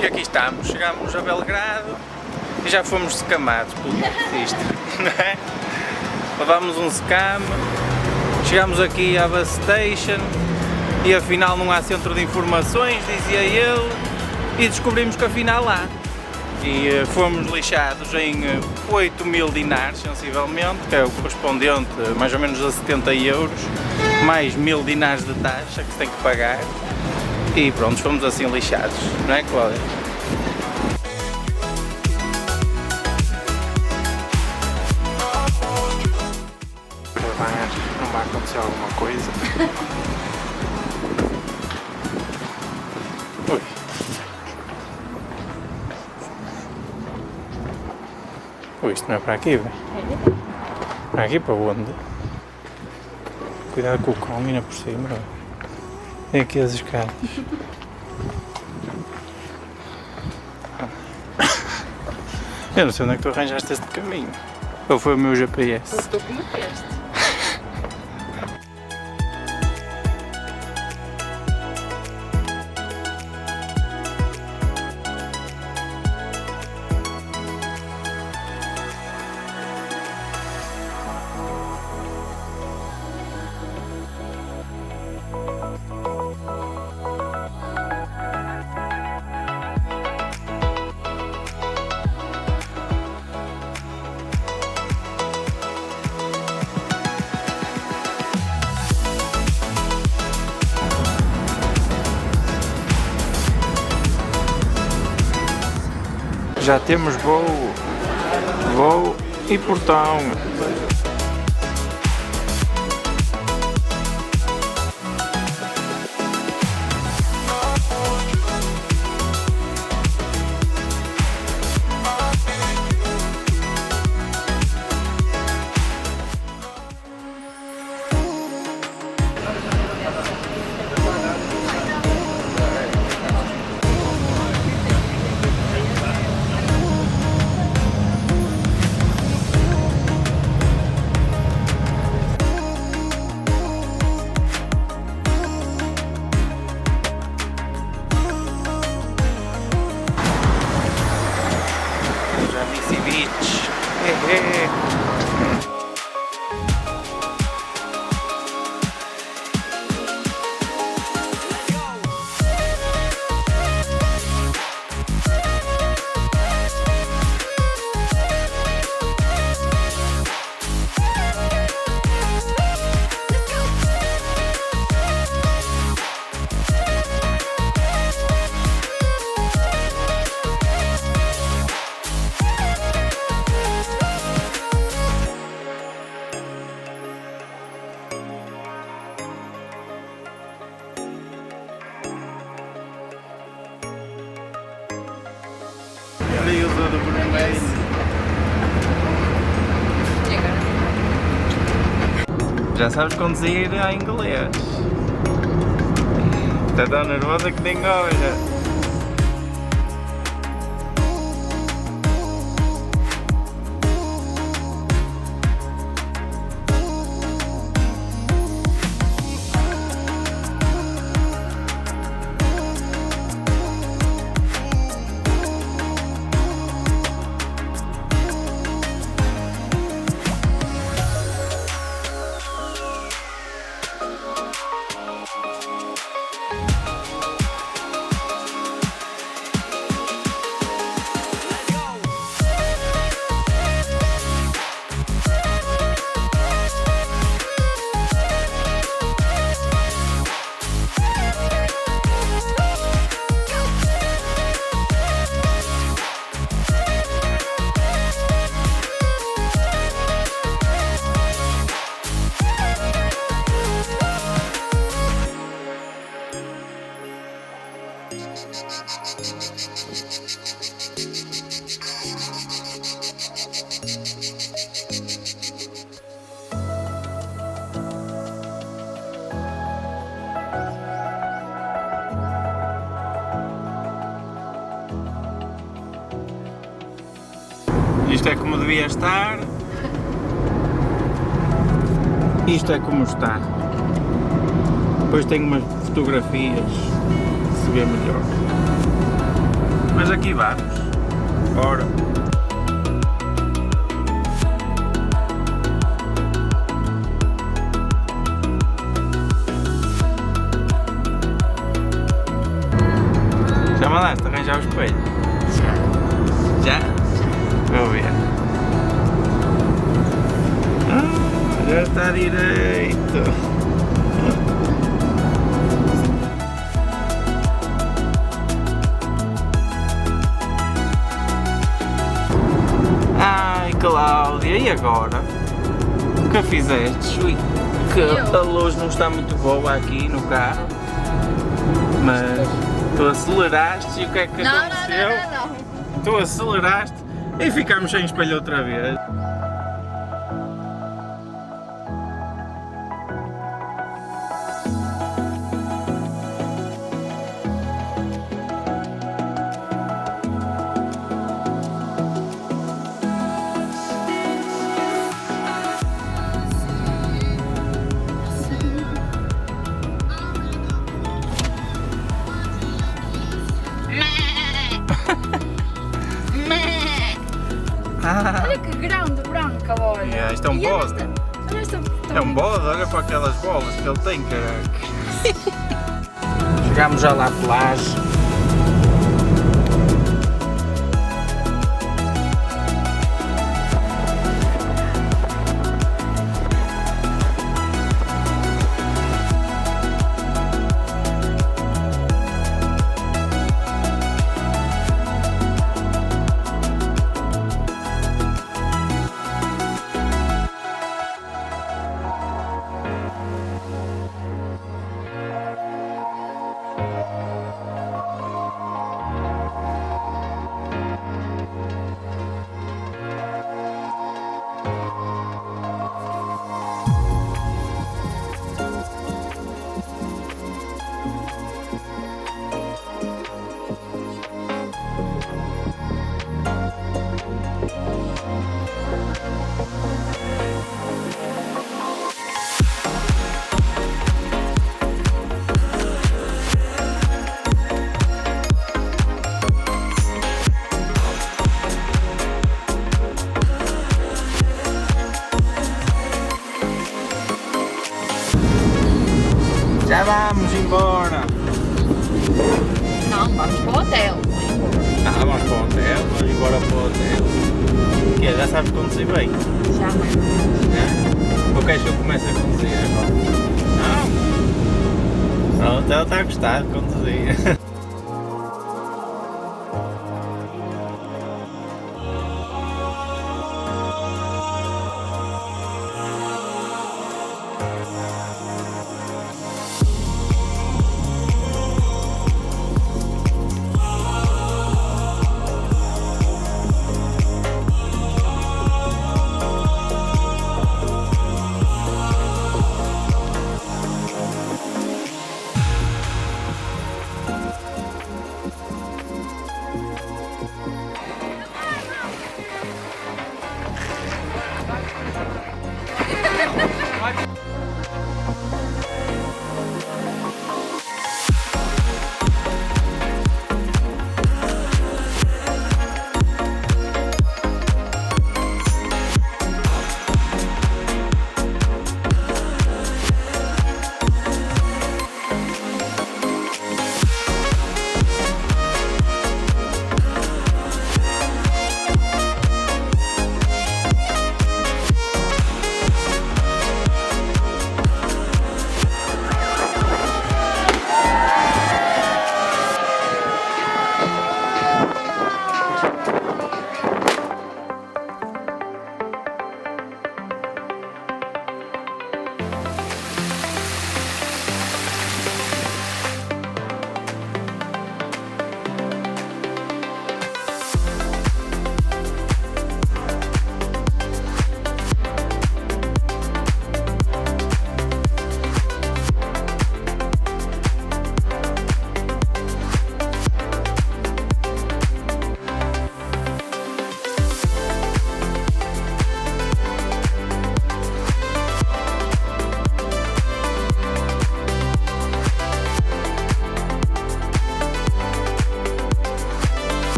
E aqui estamos, chegámos a Belgrado e já fomos secamados pelo taxista, não é? Levámos um secame, chegámos aqui à bus station e afinal não há centro de informações, dizia ele, e descobrimos que afinal há. E fomos lixados em 8.000 dinars, sensivelmente, que é o correspondente mais ou menos a 70 euros, mais 1.000 dinars de taxa que se tem que pagar. E pronto, fomos assim lixados, não é, Cláudia? Não vai acontecer alguma coisa. Ui. Ui, isto não é para aqui, velho. Para aqui para onde? Cuidado com o cão ainda por cima, velho. Tem aqui as escadas. Eu não sei onde é que tu arranjaste este caminho. Ou foi o meu GPS? Foi tu que me fizeste. Já temos voo e portão. Do vermelho. Já sabes conduzir em inglês. Está tão nervosa que nem olha. Isto é como devia estar. Isto é como está. Depois tenho umas fotografias, se vê melhor. Mas aqui vamos. Bora. Já mandaste arranjar o espelho? Já? Vou ver. Já está direito. Ai, Cláudia, e agora? O que fizeste? Ui, que a luz não está muito boa aqui no carro. Mas tu aceleraste e o que é que aconteceu? Não. Tu aceleraste e ficámos sem espelho outra vez. Olha que grande branca, olha. Yeah, isto é um bode. É um bode, olha para aquelas bolas que ele tem, caraca. Chegámos já lá à plage. Já vamos embora! Não, vamos para o hotel. Vamos para o hotel, vamos embora para o hotel. O quê? Já sabes conduzir bem? Já, Ou queres que eu comece a conduzir agora? Não! Pronto, ela está a gostar de conduzir.